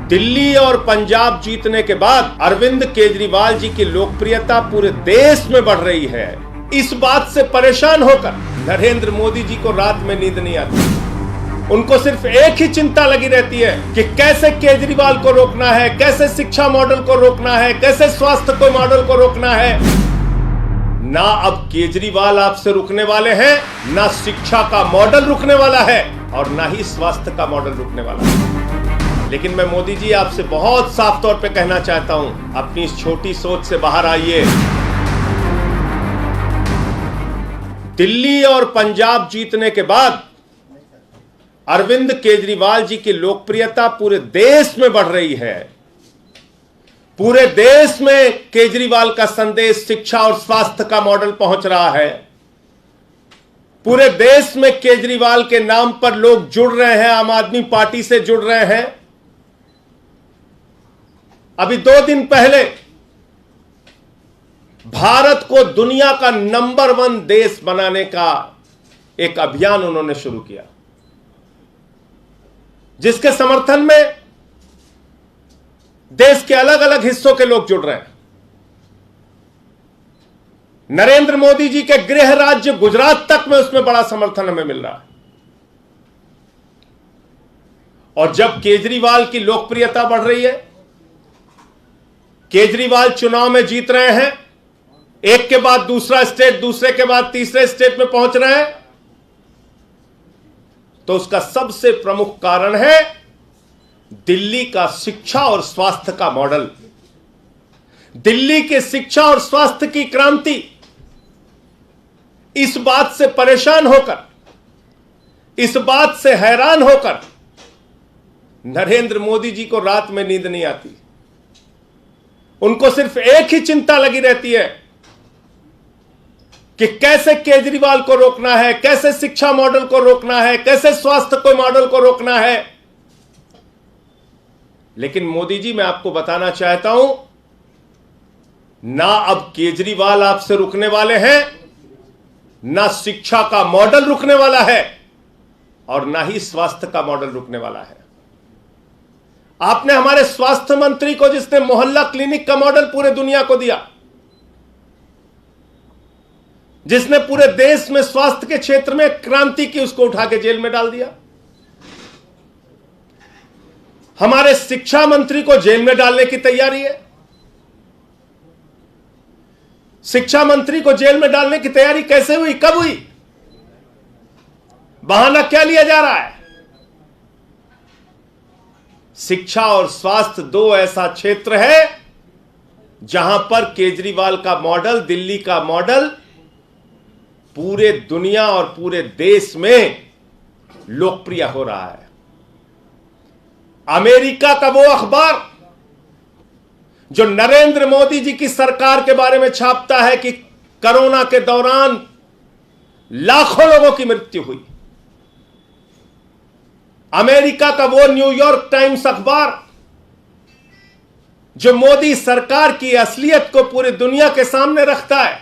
दिल्ली और पंजाब जीतने के बाद अरविंद केजरीवाल जी की लोकप्रियता पूरे देश में बढ़ रही है। इस बात से परेशान होकर नरेंद्र मोदी जी को रात में नींद नहीं आती। उनको सिर्फ एक ही चिंता लगी रहती है कि कैसे केजरीवाल को रोकना है, कैसे शिक्षा मॉडल को रोकना है, कैसे स्वास्थ्य को मॉडल को रोकना है। ना अब केजरीवाल आपसे रुकने वाले हैं, ना शिक्षा का मॉडल रुकने वाला है और ना ही स्वास्थ्य का मॉडल रुकने वाला है। लेकिन मैं मोदी जी आपसे बहुत साफ तौर पे कहना चाहता हूं, अपनी इस छोटी सोच से बाहर आइए। दिल्ली और पंजाब जीतने के बाद अरविंद केजरीवाल जी की लोकप्रियता पूरे देश में बढ़ रही है। पूरे देश में केजरीवाल का संदेश शिक्षा और स्वास्थ्य का मॉडल पहुंच रहा है। पूरे देश में केजरीवाल के नाम पर लोग जुड़ रहे हैं, आम आदमी पार्टी से जुड़ रहे हैं। अभी 2 दिन पहले भारत को दुनिया का नंबर 1 देश बनाने का एक अभियान उन्होंने शुरू किया, जिसके समर्थन में देश के अलग अलग हिस्सों के लोग जुड़ रहे हैं। नरेंद्र मोदी जी के गृह राज्य गुजरात तक में उसमें बड़ा समर्थन हमें मिल रहा है। और जब केजरीवाल की लोकप्रियता बढ़ रही है, केजरीवाल चुनाव में जीत रहे हैं, एक के बाद दूसरा स्टेट, दूसरे के बाद तीसरे स्टेट में पहुंच रहे हैं, तो उसका सबसे प्रमुख कारण है दिल्ली का शिक्षा और स्वास्थ्य का मॉडल। दिल्ली के शिक्षा और स्वास्थ्य की क्रांति। इस बात से परेशान होकर, इस बात से हैरान होकर नरेंद्र मोदी जी को रात में नींद नहीं आती। उनको सिर्फ एक ही चिंता लगी रहती है कि कैसे केजरीवाल को रोकना है, कैसे शिक्षा मॉडल को रोकना है, कैसे स्वास्थ्य को मॉडल को रोकना है। लेकिन मोदी जी, मैं आपको बताना चाहता हूं, ना अब केजरीवाल आपसे रुकने वाले हैं, ना शिक्षा का मॉडल रुकने वाला है और ना ही स्वास्थ्य का मॉडल रुकने वाला है। आपने हमारे स्वास्थ्य मंत्री को, जिसने मोहल्ला क्लिनिक का मॉडल पूरे दुनिया को दिया, जिसने पूरे देश में स्वास्थ्य के क्षेत्र में क्रांति की, उसको उठा के जेल में डाल दिया। हमारे शिक्षा मंत्री को जेल में डालने की तैयारी है। शिक्षा मंत्री को जेल में डालने की तैयारी कैसे हुई, कब हुई? बहाना क्या लिया जा रहा है? शिक्षा और स्वास्थ्य 2 ऐसा क्षेत्र है जहां पर केजरीवाल का मॉडल, दिल्ली का मॉडल पूरे दुनिया और पूरे देश में लोकप्रिय हो रहा है। अमेरिका का वो अखबार जो नरेंद्र मोदी जी की सरकार के बारे में छापता है कि कोरोना के दौरान लाखों लोगों की मृत्यु हुई, अमेरिका का वो न्यूयॉर्क टाइम्स अखबार जो मोदी सरकार की असलियत को पूरी दुनिया के सामने रखता है,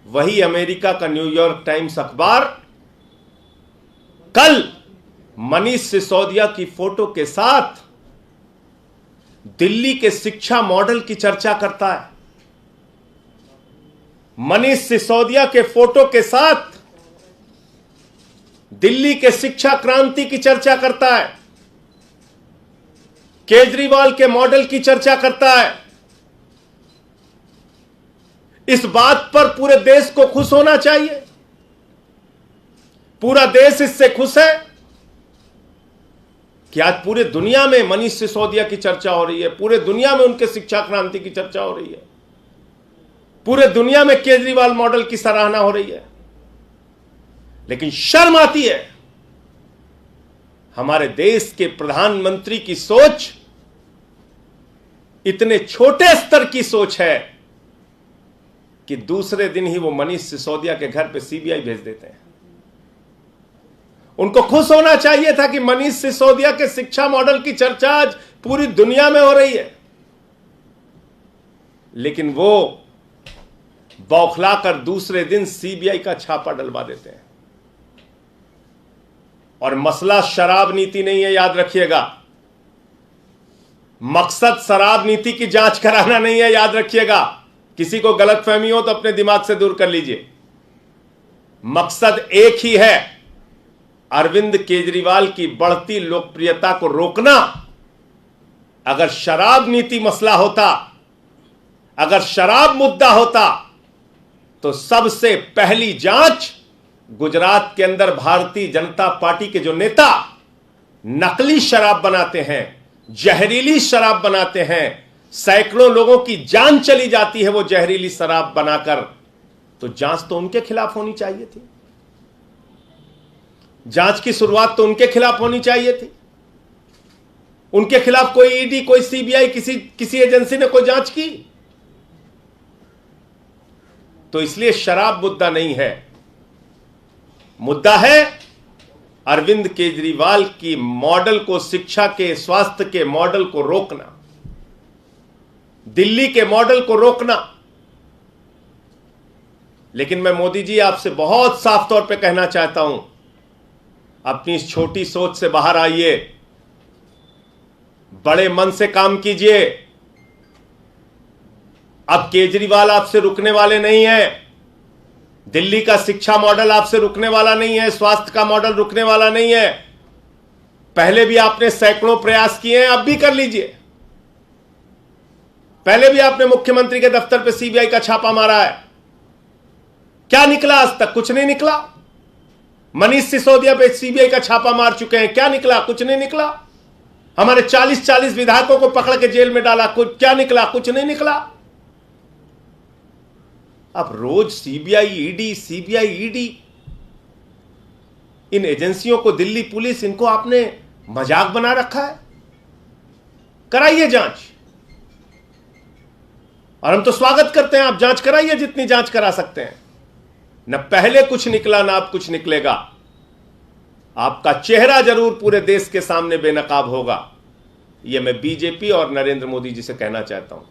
वही अमेरिका का न्यूयॉर्क टाइम्स अखबार कल मनीष सिसोदिया की फोटो के साथ दिल्ली के शिक्षा मॉडल की चर्चा करता है। मनीष सिसोदिया के फोटो के साथ दिल्ली के शिक्षा क्रांति की चर्चा करता है, केजरीवाल के मॉडल की चर्चा करता है। इस बात पर पूरे देश को खुश होना चाहिए। पूरा देश इससे खुश है कि आज पूरे दुनिया में मनीष सिसोदिया की चर्चा हो रही है, पूरे दुनिया में उनके शिक्षा क्रांति की चर्चा हो रही है, पूरे दुनिया में केजरीवाल मॉडल की सराहना हो रही है। लेकिन शर्म आती है, हमारे देश के प्रधानमंत्री की सोच इतने छोटे स्तर की सोच है कि दूसरे दिन ही वो मनीष सिसोदिया के घर पे सीबीआई भेज देते हैं। उनको खुश होना चाहिए था कि मनीष सिसोदिया के शिक्षा मॉडल की चर्चा आज पूरी दुनिया में हो रही है, लेकिन वो बौखलाकर दूसरे दिन सीबीआई का छापा डलवा देते हैं। और मसला शराब नीति नहीं है, याद रखिएगा। मकसद शराब नीति की जांच कराना नहीं है, याद रखिएगा। किसी को गलतफहमी हो तो अपने दिमाग से दूर कर लीजिए। मकसद एक ही है, अरविंद केजरीवाल की बढ़ती लोकप्रियता को रोकना। अगर शराब नीति मसला होता, अगर शराब मुद्दा होता, तो सबसे पहली जांच गुजरात के अंदर भारतीय जनता पार्टी के जो नेता नकली शराब बनाते हैं, जहरीली शराब बनाते हैं, सैकड़ों लोगों की जान चली जाती है वो जहरीली शराब बनाकर, तो जांच तो उनके खिलाफ होनी चाहिए थी। जांच की शुरुआत तो उनके खिलाफ होनी चाहिए थी। उनके खिलाफ कोई ईडी, कोई सीबीआई, किसी एजेंसी ने कोई जांच की? तो इसलिए शराब मुद्दा नहीं है, मुद्दा है अरविंद केजरीवाल की मॉडल को, शिक्षा के, स्वास्थ्य के मॉडल को रोकना, दिल्ली के मॉडल को रोकना। लेकिन मैं मोदी जी आपसे बहुत साफ तौर पे कहना चाहता हूं, अपनी इस छोटी सोच से बाहर आइए, बड़े मन से काम कीजिए। अब केजरीवाल आपसे रुकने वाले नहीं है, दिल्ली का शिक्षा मॉडल आपसे रुकने वाला नहीं है, स्वास्थ्य का मॉडल रुकने वाला नहीं है। पहले भी आपने सैकड़ों प्रयास किए हैं, अब भी कर लीजिए। पहले भी आपने मुख्यमंत्री के दफ्तर पे सीबीआई का छापा मारा है, क्या निकला? आज तक कुछ नहीं निकला। मनीष सिसोदिया पे सीबीआई का छापा मार चुके हैं, क्या निकला? कुछ नहीं निकला। हमारे 40-40 विधायकों को पकड़ के जेल में डाला, कुछ क्या निकला? कुछ नहीं निकला। अब रोज सीबीआई ईडी, इन एजेंसियों को, दिल्ली पुलिस, इनको आपने मजाक बना रखा है। कराइए जांच, और हम तो स्वागत करते हैं, आप जांच कराइए जितनी जांच करा सकते हैं। न पहले कुछ निकला, ना अब कुछ निकलेगा। आपका चेहरा जरूर पूरे देश के सामने बेनकाब होगा। यह मैं बीजेपी और नरेंद्र मोदी जी से कहना चाहता हूं।